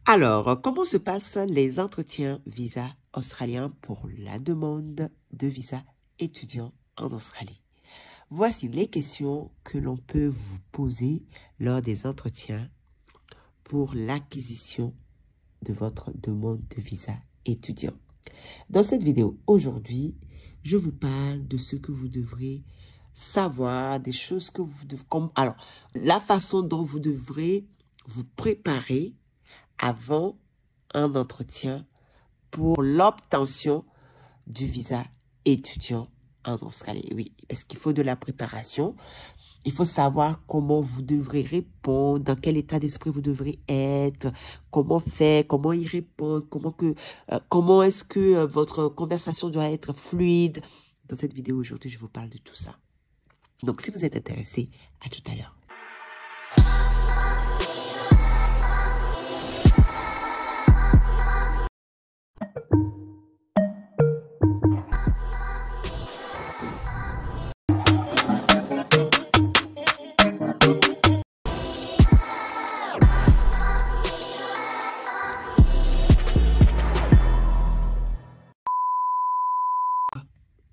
Alors, comment se passent les entretiens visa australiens pour la demande de visa étudiant en Australie? Voici les questions que l'on peut vous poser lors des entretiens pour l'acquisition de votre demande de visa étudiant. Dans cette vidéo, aujourd'hui, je vous parle de ce que vous devrez savoir, des choses que vous devrez... Alors, la façon dont vous devrez vous préparer avant un entretien pour l'obtention du visa étudiant en Australie. Oui, parce qu'il faut de la préparation. Il faut savoir comment vous devrez répondre, dans quel état d'esprit vous devrez être, comment faire, comment y répondre, comment est-ce que votre conversation doit être fluide. Dans cette vidéo aujourd'hui, je vous parle de tout ça. Donc, si vous êtes intéressé, à tout à l'heure.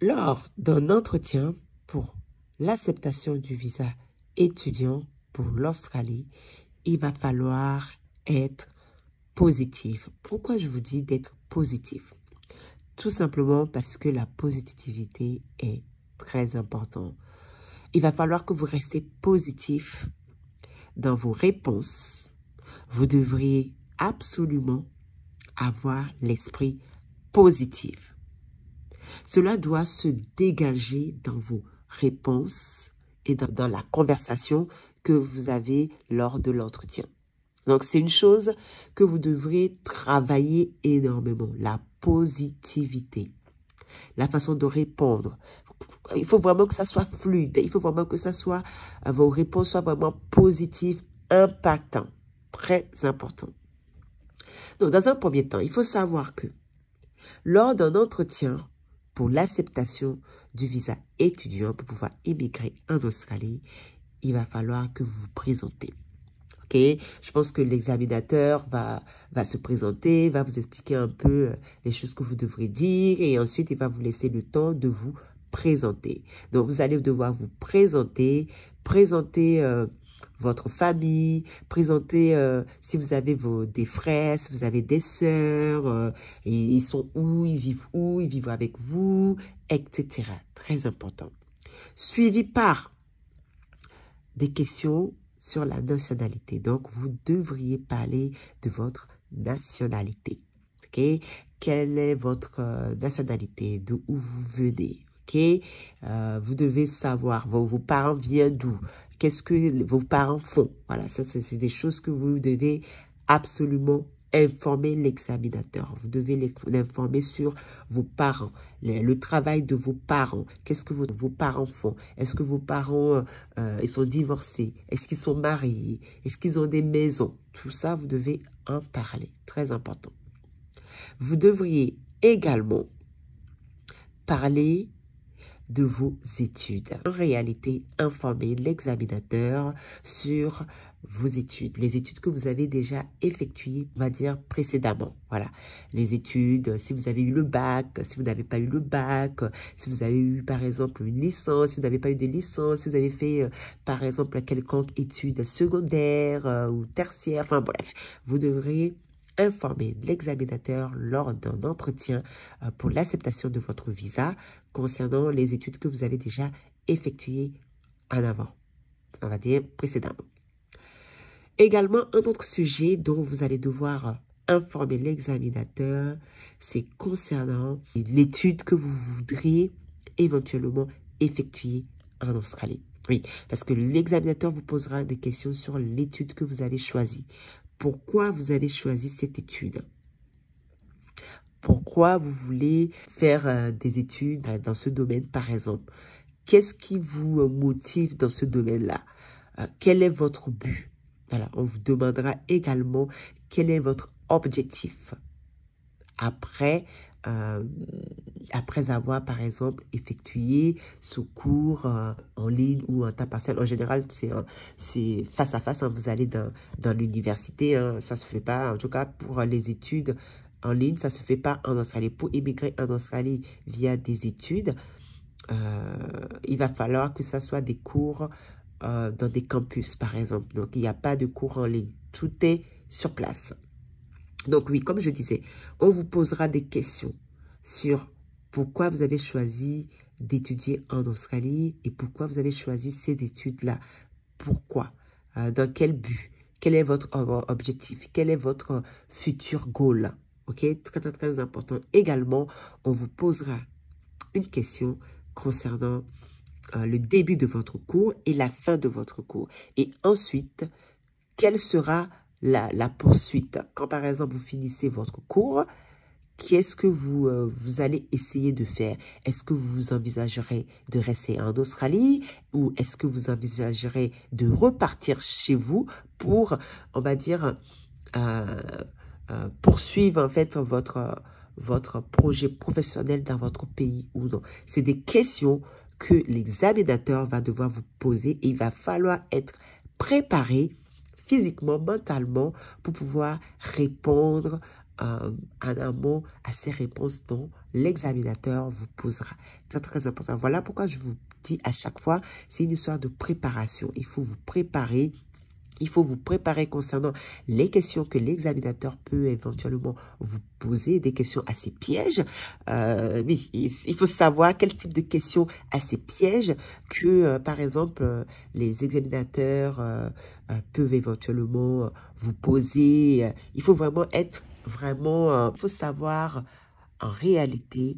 Lors d'un entretien pour l'acceptation du visa étudiant pour l'Australie, il va falloir être positif. Pourquoi je vous dis d'être positif? Tout simplement parce que la positivité est très importante. Il va falloir que vous restez positif dans vos réponses. Vous devriez absolument avoir l'esprit positif. Cela doit se dégager dans vos réponses et dans la conversation que vous avez lors de l'entretien. Donc, c'est une chose que vous devrez travailler énormément, la positivité, la façon de répondre. Il faut vraiment que ça soit fluide, il faut vraiment que ça soit, vos réponses soient vraiment positives, impactantes, très important. Donc, dans un premier temps, il faut savoir que lors d'un entretien pour l'acceptation du visa étudiant pour pouvoir immigrer en Australie, il va falloir que vous vous présentez. Okay? Je pense que l'examinateur va se présenter, va vous expliquer un peu les choses que vous devrez dire et ensuite il va vous laisser le temps de vous présenter. Donc vous allez devoir vous présenter votre famille, présenter si vous avez des frères, si vous avez des sœurs, ils sont où, ils vivent avec vous, etc. Très important. Suivi par des questions sur la nationalité. Donc, vous devriez parler de votre nationalité. OK? Quelle est votre nationalité? De où vous venez? OK? Vous devez savoir, vos parents viennent d'où? Qu'est-ce que vos parents font? Voilà, ça, c'est des choses que vous devez absolument informer l'examinateur. Vous devez l'informer sur vos parents, le travail de vos parents. Qu'est-ce que vos parents font? Est-ce que vos parents ils sont divorcés? Est-ce qu'ils sont mariés? Est-ce qu'ils ont des maisons? Tout ça, vous devez en parler. Très important. Vous devriez également parler de vos études. En réalité, informer l'examinateur sur vos études, les études que vous avez déjà effectuées, on va dire précédemment. Voilà, les études, si vous avez eu le bac, si vous n'avez pas eu le bac, si vous avez eu par exemple une licence, si vous n'avez pas eu de licence, si vous avez fait par exemple quelconque étude secondaire ou tertiaire, enfin bref, vous devrez informer l'examinateur lors d'un entretien pour l'acceptation de votre visa concernant les études que vous avez déjà effectuées en avant, on va dire précédemment. Également, un autre sujet dont vous allez devoir informer l'examinateur, c'est concernant l'étude que vous voudriez éventuellement effectuer en Australie. Oui, parce que l'examinateur vous posera des questions sur l'étude que vous avez choisie. Pourquoi vous avez choisi cette étude? Pourquoi vous voulez faire des études dans ce domaine, par exemple? Qu'est-ce qui vous motive dans ce domaine-là? Quel est votre but? Voilà, on vous demandera également quel est votre objectif après euh, après avoir, par exemple, effectué ce cours en ligne ou en temps partiel. En général, c'est face à face, hein, vous allez dans l'université, hein, ça se fait pas, en tout cas pour les études en ligne, ça se fait pas en Australie. Pour immigrer en Australie via des études, il va falloir que ça soit des cours dans des campus, par exemple. Donc, il n'y a pas de cours en ligne. Tout est sur place. Donc, oui, comme je disais, on vous posera des questions sur pourquoi vous avez choisi d'étudier en Australie et pourquoi vous avez choisi ces études-là. Pourquoi? Dans quel but? Quel est votre objectif? Quel est votre futur goal? OK? Très, très, très important. Également, on vous posera une question concernant le début de votre cours et la fin de votre cours. Et ensuite, quelle sera la poursuite? Quand par exemple, vous finissez votre cours, qu'est-ce que vous allez essayer de faire? Est-ce que vous envisagerez de rester en Australie ou est-ce que vous envisagerez de repartir chez vous pour, on va dire, poursuivre en fait votre projet professionnel dans votre pays ou non? C'est des questions que l'examinateur va devoir vous poser et il va falloir être préparé physiquement, mentalement pour pouvoir répondre en amont à ces réponses dont l'examinateur vous posera. C'est très important. Voilà pourquoi je vous dis à chaque fois, c'est une histoire de préparation. Il faut vous préparer. Il faut vous préparer concernant les questions que l'examinateur peut éventuellement vous poser, des questions assez pièges. Oui, il faut savoir quel type de questions assez pièges que, par exemple, les examinateurs peuvent éventuellement vous poser. Il faut vraiment être il faut savoir en réalité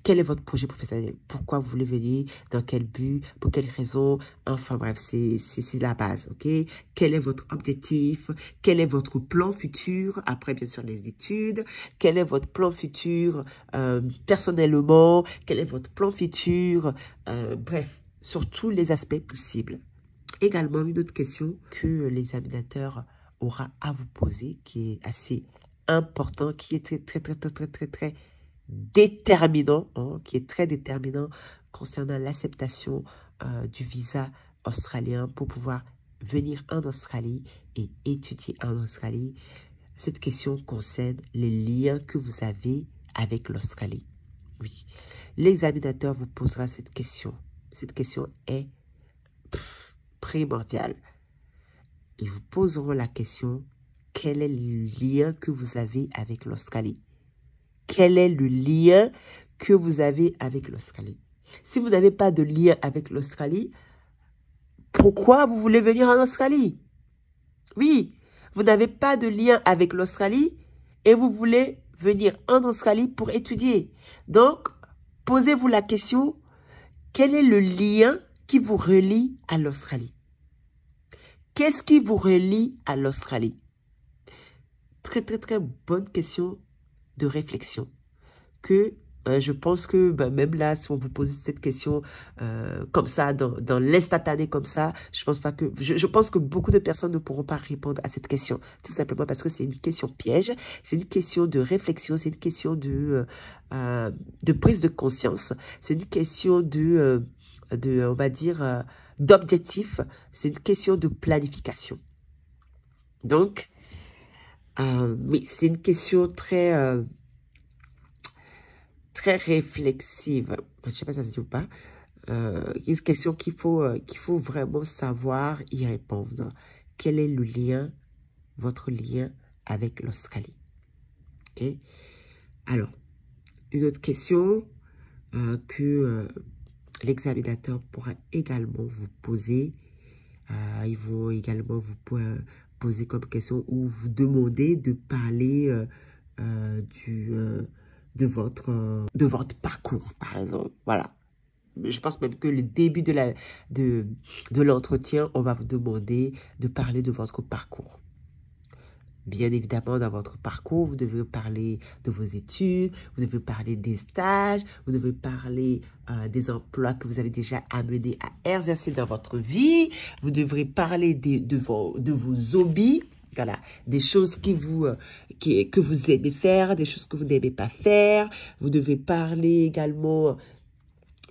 quel est votre projet professionnel, pourquoi vous voulez venir, dans quel but, pour quelle raison, enfin bref, c'est la base, ok? Quel est votre objectif, quel est votre plan futur, après bien sûr les études, quel est votre plan futur personnellement, quel est votre plan futur, bref, sur tous les aspects possibles. Également, une autre question que l'examinateur aura à vous poser, qui est assez important, qui est très déterminant, hein, qui est très déterminant concernant l'acceptation du visa australien pour pouvoir venir en Australie et étudier en Australie. Cette question concerne les liens que vous avez avec l'Australie. Oui, l'examinateur vous posera cette question. Cette question est primordiale. Ils vous poseront la question, quel est le lien que vous avez avec l'Australie? Quel est le lien que vous avez avec l'Australie? Si vous n'avez pas de lien avec l'Australie, pourquoi vous voulez venir en Australie? Oui, vous n'avez pas de lien avec l'Australie et vous voulez venir en Australie pour étudier. Donc, posez-vous la question, quel est le lien qui vous relie à l'Australie? Qu'est-ce qui vous relie à l'Australie? Très bonne question de réflexion que je pense que même là, si on vous pose cette question comme ça, dans l'instantané comme ça, je pense que beaucoup de personnes ne pourront pas répondre à cette question. Tout simplement parce que c'est une question piège, c'est une question de réflexion, c'est une question de prise de conscience, c'est une question on va dire, d'objectif, c'est une question de planification. Donc, mais c'est une question très réflexive. Je ne sais pas si ça se dit ou pas. Une question qu'il faut vraiment savoir y répondre. Quel est le lien, votre lien avec l'Australie? Okay? Alors, une autre question que l'examinateur pourra également vous poser. Ils vont également vous poser comme question ou vous demander de parler de votre parcours, par exemple. Voilà. Je pense même que le début de l'entretien, on va vous demander de parler de votre parcours. Bien évidemment, dans votre parcours, vous devez parler de vos études, vous devez parler des stages, vous devez parler des emplois que vous avez déjà amenés à exercer dans votre vie, vous devrez parler de vos hobbies, Voilà, des choses que vous aimez faire, des choses que vous n'aimez pas faire. Vous devez parler également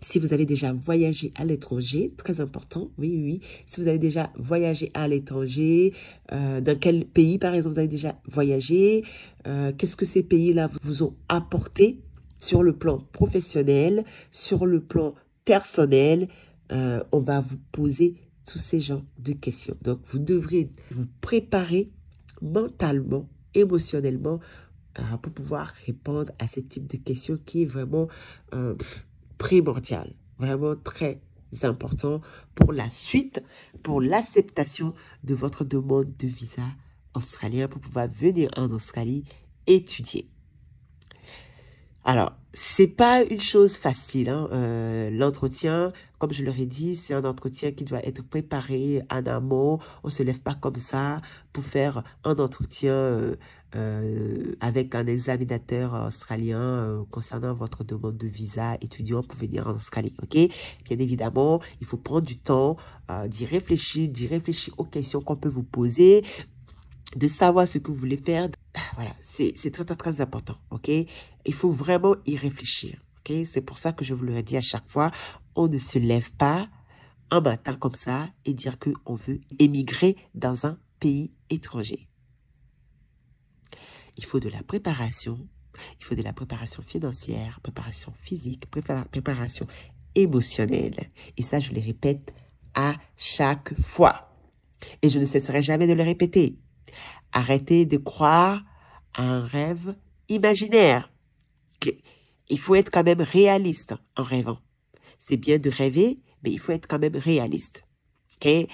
si vous avez déjà voyagé à l'étranger, très important, oui, oui, oui. Si vous avez déjà voyagé à l'étranger, dans quel pays, par exemple, vous avez déjà voyagé, qu'est-ce que ces pays-là vous ont apporté sur le plan professionnel, sur le plan personnel. On va vous poser tous ces genres de questions. Donc, vous devrez vous préparer mentalement, émotionnellement, pour pouvoir répondre à ce type de questions qui est vraiment primordial, vraiment très important pour la suite, pour l'acceptation de votre demande de visa australien pour pouvoir venir en Australie étudier. Alors, c'est pas une chose facile, hein. L'entretien, comme je leur ai dit, c'est un entretien qui doit être préparé en amont. On se lève pas comme ça pour faire un entretien avec un examinateur australien concernant votre demande de visa étudiant pour venir en Australie, ok? Bien évidemment, il faut prendre du temps d'y réfléchir aux questions qu'on peut vous poser, de savoir ce que vous voulez faire. Voilà, c'est très, très, très important, ok? Il faut vraiment y réfléchir, ok? C'est pour ça que je vous le dis à chaque fois, on ne se lève pas un matin comme ça et dire qu'on veut émigrer dans un pays étranger. Il faut de la préparation, il faut de la préparation financière, préparation physique, préparation émotionnelle. Et ça, je le répète à chaque fois. Et je ne cesserai jamais de le répéter. Arrêtez de croire à un rêve imaginaire. Il faut être quand même réaliste en rêvant. C'est bien de rêver, mais il faut être quand même réaliste. Okay?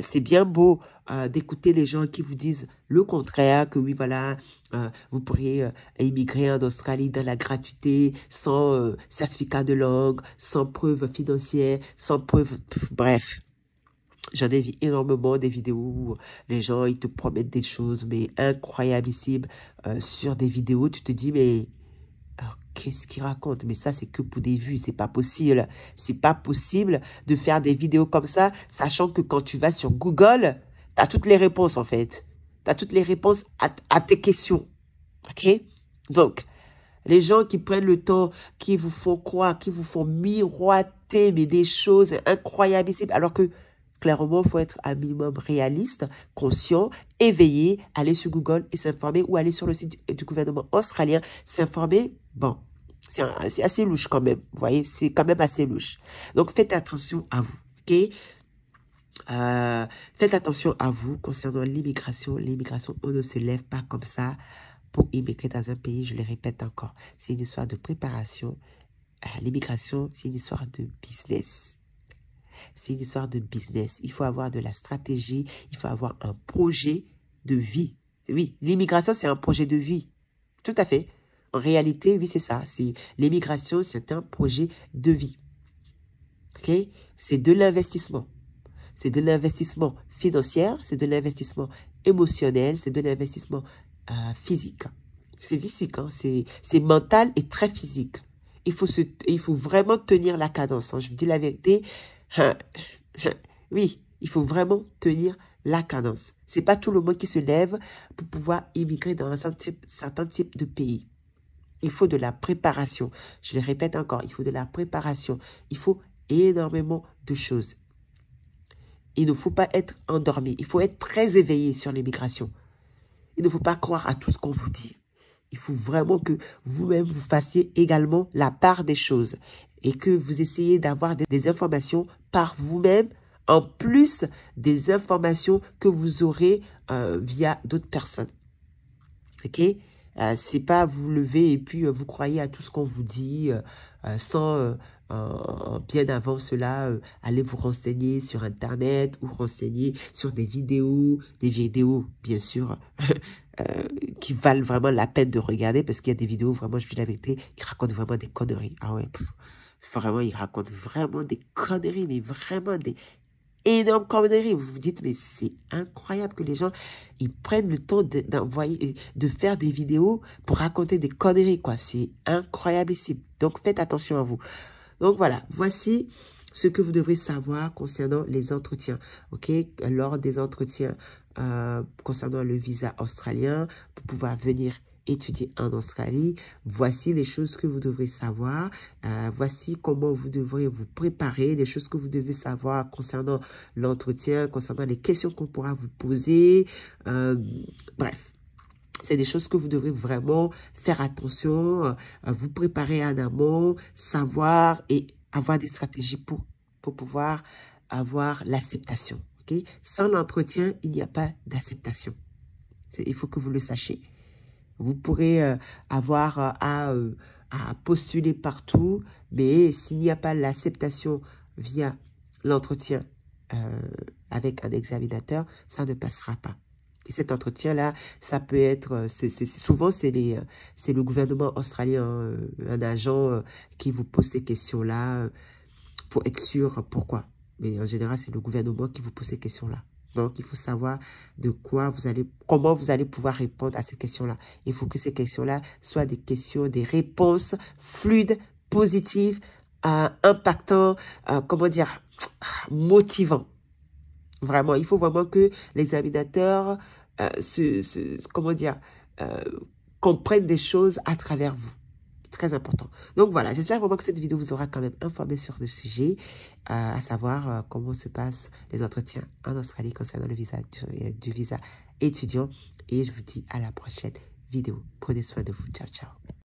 C'est bien beau d'écouter les gens qui vous disent le contraire, que oui, voilà, vous pourriez immigrer en Australie dans la gratuité, sans certificat de langue, sans preuve financière, sans preuve, bref. J'en ai vu énormément des vidéos où les gens, ils te promettent des choses, mais incroyablissimes sur des vidéos. Tu te dis, mais qu'est-ce qu'ils racontent? Mais ça, c'est que pour des vues. C'est pas possible. C'est pas possible de faire des vidéos comme ça, sachant que quand tu vas sur Google, tu as toutes les réponses, en fait. Tu as toutes les réponses à tes questions. OK? Donc, les gens qui prennent le temps, qui vous font croire, qui vous font miroiter, mais des choses incroyablissimes, alors que clairement, il faut être un minimum réaliste, conscient, éveillé, aller sur Google et s'informer ou aller sur le site du gouvernement australien, s'informer. Bon, c'est assez louche quand même. Vous voyez, c'est quand même assez louche. Donc, faites attention à vous, ok? Faites attention à vous concernant l'immigration. L'immigration, on ne se lève pas comme ça pour immigrer dans un pays. Je le répète encore, c'est une histoire de préparation. L'immigration, c'est une histoire de business. C'est une histoire de business. Il faut avoir de la stratégie. Il faut avoir un projet de vie. Oui, l'immigration, c'est un projet de vie. Tout à fait. En réalité, oui, c'est ça. L'immigration, c'est un projet de vie. OK? C'est de l'investissement. C'est de l'investissement financier, c'est de l'investissement émotionnel, c'est de l'investissement physique. C'est physique, hein? C'est mental et très physique. Il faut vraiment tenir la cadence. Hein. Je vous dis la vérité. Oui, il faut vraiment tenir la cadence. C'est pas tout le monde qui se lève pour pouvoir immigrer dans un certain type de pays. Il faut de la préparation. Je le répète encore, il faut de la préparation. Il faut énormément de choses. Il ne faut pas être endormi. Il faut être très éveillé sur l'immigration. Il ne faut pas croire à tout ce qu'on vous dit. Il faut vraiment que vous-même vous fassiez également la part des choses et que vous essayez d'avoir des informations par vous-même en plus des informations que vous aurez via d'autres personnes. Ok? C'est pas vous lever et puis vous croyez à tout ce qu'on vous dit sans bien avant cela aller vous renseigner sur Internet ou renseigner sur des vidéos bien sûr qui valent vraiment la peine de regarder parce qu'il y a des vidéos vraiment, je dis la vérité, ils racontent vraiment des conneries. Ah ouais, vraiment, ils racontent vraiment des conneries, mais vraiment des énormes conneries. Vous vous dites, mais c'est incroyable que les gens, ils prennent le temps de faire des vidéos pour raconter des conneries, quoi. C'est incroyable ici. Donc, faites attention à vous. Donc, voilà. Voici ce que vous devrez savoir concernant les entretiens. OK? Lors des entretiens concernant le visa australien pour pouvoir venir étudier en Australie. Voici les choses que vous devrez savoir. Voici comment vous devrez vous préparer, les choses que vous devez savoir concernant l'entretien, concernant les questions qu'on pourra vous poser. Bref. C'est des choses que vous devrez vraiment faire attention, vous préparer en amont, savoir et avoir des stratégies pour pouvoir avoir l'acceptation. Okay? Sans l'entretien, il n'y a pas d'acceptation. Il faut que vous le sachiez. Vous pourrez avoir à postuler partout, mais s'il n'y a pas l'acceptation via l'entretien avec un examinateur, ça ne passera pas. Et cet entretien-là, ça peut être, souvent c'est le gouvernement australien, un agent qui vous pose ces questions-là pour être sûr pourquoi. Mais en général, c'est le gouvernement qui vous pose ces questions-là. Donc, il faut savoir comment vous allez pouvoir répondre à ces questions-là. Il faut que ces questions-là soient des réponses fluides, positives, impactantes, comment dire, motivantes. Vraiment, il faut vraiment que l'examinateur comprenne des choses à travers vous. Très important. Donc voilà, j'espère vraiment que cette vidéo vous aura quand même informé sur le sujet, à savoir comment se passent les entretiens en Australie concernant le visa du visa étudiant. Et je vous dis à la prochaine vidéo. Prenez soin de vous. Ciao, ciao.